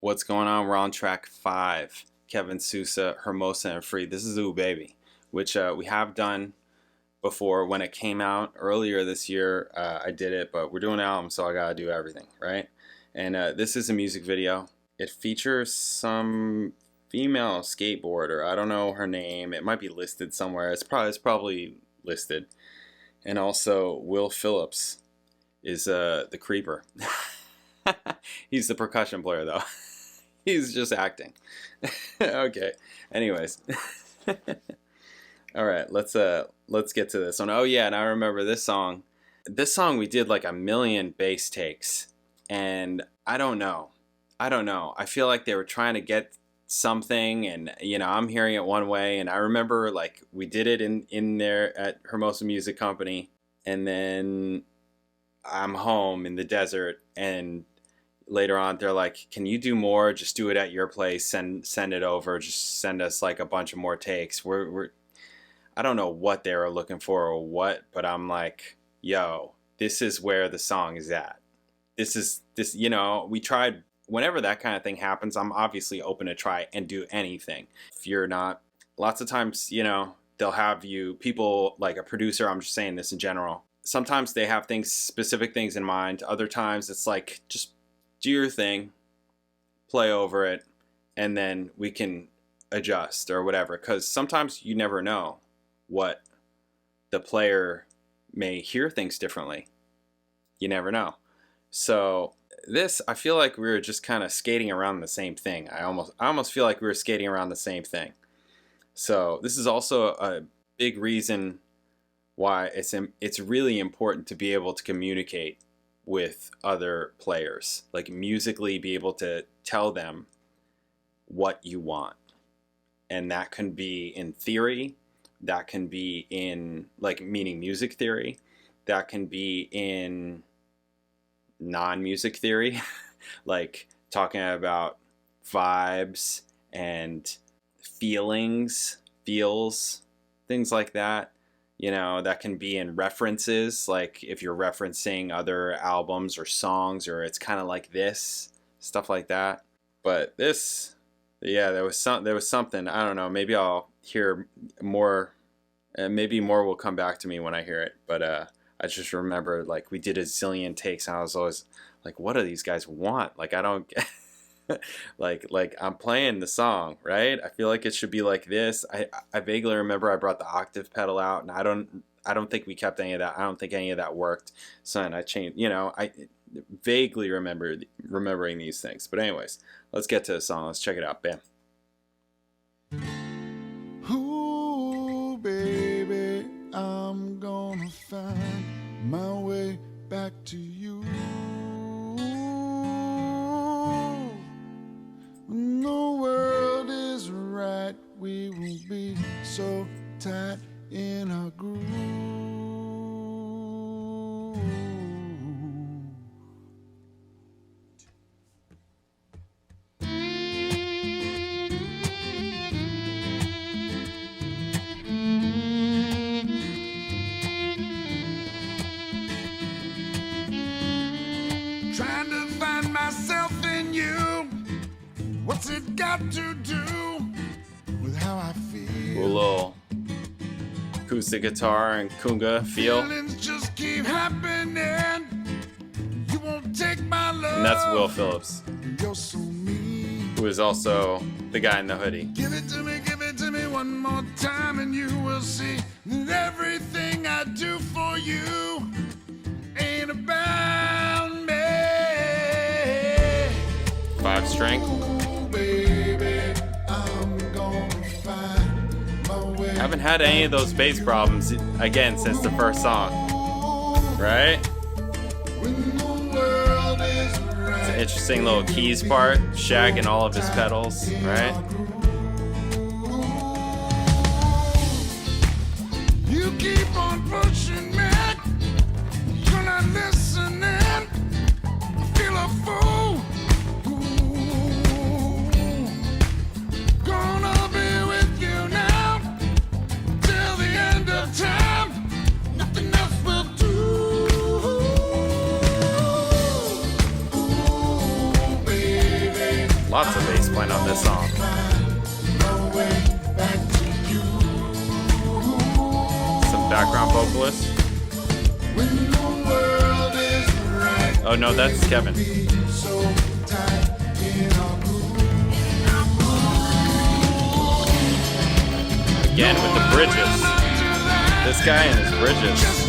What's going on? We're on track 5. Kevin Sousa, Hermosa, and Free. This is Ooh Baby, which we have done before when it came out earlier this year. I did it, but we're doing an album, so I gotta do everything, right? And this is a music video. It features some female skateboarder. I don't know her name. It might be listed somewhere. It's probably listed. And also Will Phillips is the creeper. He's the percussion player though. He's just acting. Okay. Anyways. All right, let's get to this one. Oh yeah, and I remember this song. This song we did like a million bass takes, and I don't know. I feel like they were trying to get something, and you know, I'm hearing it one way, and I remember like we did it in there at Hermosa Music Company, and then I'm home in the desert, and later on they're like, can you do more? Just do it at your place, send it over, just send us like a bunch of more takes. I don't know what they were looking for or what, but I'm like, yo, this is where the song is at. This, you know, we tried. Whenever that kind of thing happens, I'm obviously open to try and do anything. If you're not, lots of times, you know, they'll have you, people like a producer, I'm just saying this in general, sometimes they have specific things in mind. Other times it's like, just do your thing, play over it, and then we can adjust or whatever. Because sometimes you never know what the player may hear things differently. You never know. So this, I feel like we were just kind of skating around the same thing. I almost feel like we were skating around the same thing. So this is also a big reason why it's really important to be able to communicate with other players, like musically be able to tell them what you want. And that can be in theory, that can be in like meaning music theory, that can be in non-music theory, like talking about vibes and feels, things like that. You know, that can be in references, like if you're referencing other albums or songs, or it's kind of like this, stuff like that. But this, yeah, there was something, I don't know, maybe I'll hear more, maybe more will come back to me when I hear it. But I just remember like we did a zillion takes, and I was always like, what do these guys want? Like, I don't get like I'm playing the song, right? I feel like it should be like this. I vaguely remember I brought the octave pedal out, and I don't think we kept any of that. I don't think any of that worked. So then I changed, you know, I vaguely remembering these things. But anyways, let's get to the song. Let's check it out. Bam. Ooh, baby, I'm gonna find my way back to you. When the world is right, we will be so tight in our groove. Trying to find myself in you. What's it got to do with how I feel? Cool little acoustic guitar and conga feel. Feelings just keep happening. You won't take my love. And that's Will Phillips, You're so mean. who is also the guy in the hoodie. Give it to me one more time, and you will see that everything I do for you ain't about me. 5-string. Baby, I'm gonna find my way. Haven't had any of those bass problems again since the first song, right? When the world is It's an right. interesting little keys part, shagging all of his pedals, right? You keep on pushing me. You're not listening. I feel a fool. Ooh. Gonna be with you now till the end of time. Nothing else will do. Ooh, baby. Lots of bass playing on this song. Some background vocalists. Oh no, that's Kevin. Again with the bridges. This guy and his bridges.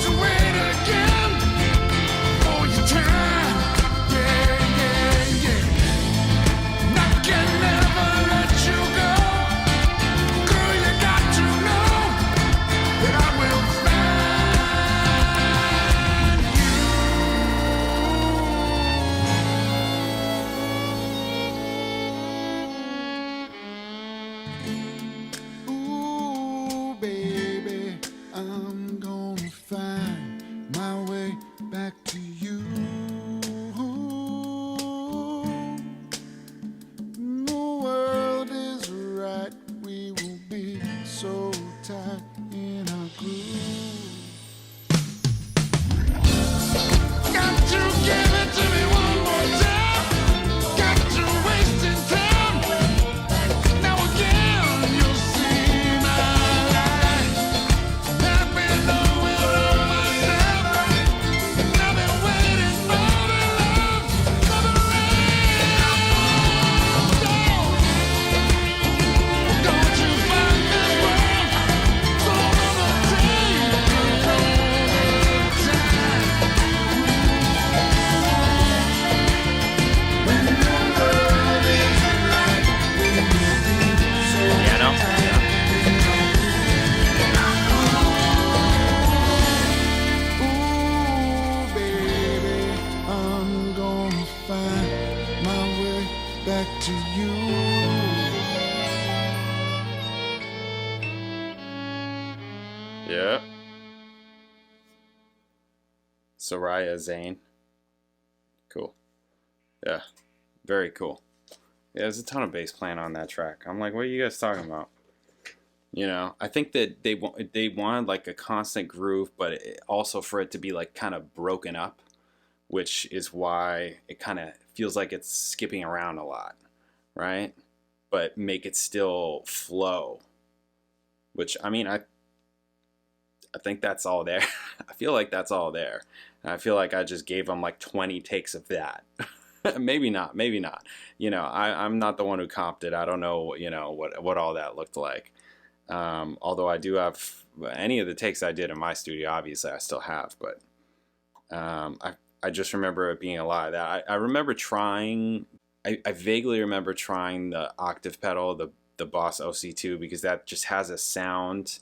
Yeah. Soraya Zane. Cool. Yeah. Very cool. Yeah, there's a ton of bass playing on that track. I'm like, what are you guys talking about? You know, I think that they wanted like a constant groove, but also for it to be like kind of broken up, which is why it kind of feels like it's skipping around a lot, right? But make it still flow, which, I mean, I think that's all there. I feel like that's all there. And I feel like I just gave them like 20 takes of that. Maybe not. You know, I'm not the one who comped it. I don't know, you know, what all that looked like. Although I do have any of the takes I did in my studio, obviously I still have, but I just remember it being a lot of that. I remember trying, I vaguely remember trying the octave pedal, the Boss OC2, because that just has a sound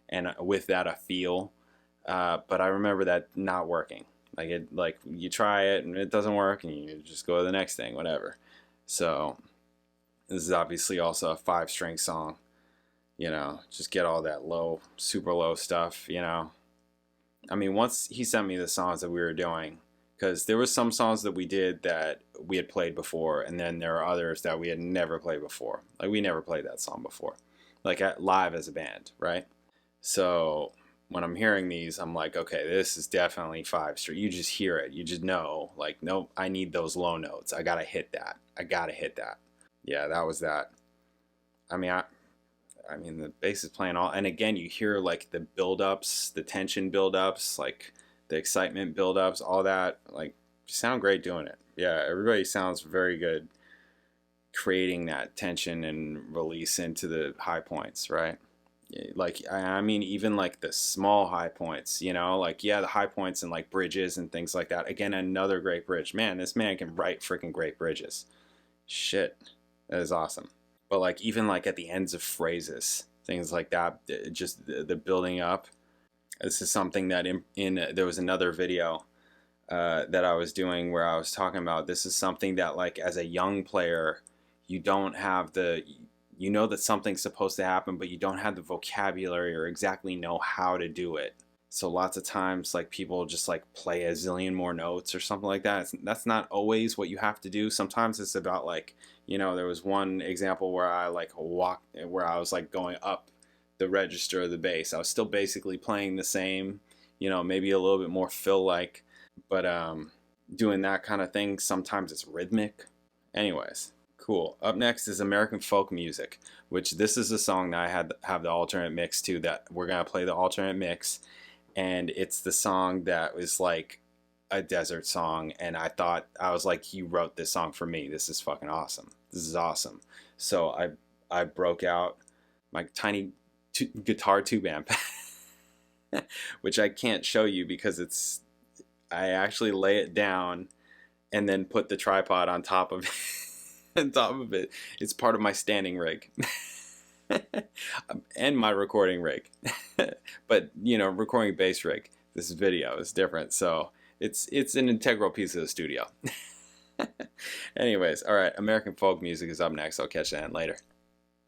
and with that a feel, but I remember that not working. Like you try it and it doesn't work and you just go to the next thing, whatever. So this is obviously also a 5-string song, you know, just get all that low, super low stuff, you know. I mean, once he sent me the songs that we were doing, because there were some songs that we did that we had played before, and then there are others that we had never played before. Like, we never played that song before, like live as a band, right? So when I'm hearing these, I'm like, okay, this is definitely 5-string. You just hear it. You just know, like, nope, I need those low notes. I gotta hit that. Yeah, that was that. I mean, the bass is playing all, and again, you hear like the build-ups, the tension build-ups, like the excitement build-ups, all that. Like, you sound great doing it. Yeah, everybody sounds very good creating that tension and release into the high points, right? Like, I mean, even like the small high points, you know, like, yeah, the high points and like bridges and things like that. Again, another great bridge. Man, this man can write freaking great bridges. Shit, that is awesome. But like, even like at the ends of phrases, things like that, just the building up. This is something that there was another video that I was doing where I was talking about, this is something that, like, as a young player, you don't have you know that something's supposed to happen, but you don't have the vocabulary or exactly know how to do it. So lots of times, like, people just like play a zillion more notes or something like that. That's not always what you have to do. Sometimes it's about, like, you know, there was one example where I like where I was like going up the register of the bass. I was still basically playing the same, you know, maybe a little bit more fill-like, but doing that kind of thing, sometimes it's rhythmic. Anyways, Cool. Up next is American Folk Music, which this is a song that I have the alternate mix to, that we're going to play the alternate mix. And it's the song that was like a desert song. And I was like, you wrote this song for me. This is fucking awesome. This is awesome. So I broke out my tiny guitar tube amp, which I can't show you because I actually lay it down and then put the tripod on top of it. On top of it. It's part of my standing rig. And my recording rig. But, you know, recording bass rig. This video is different. So it's an integral piece of the studio. Anyways, all right. American Folk Music is up next. I'll catch you then later.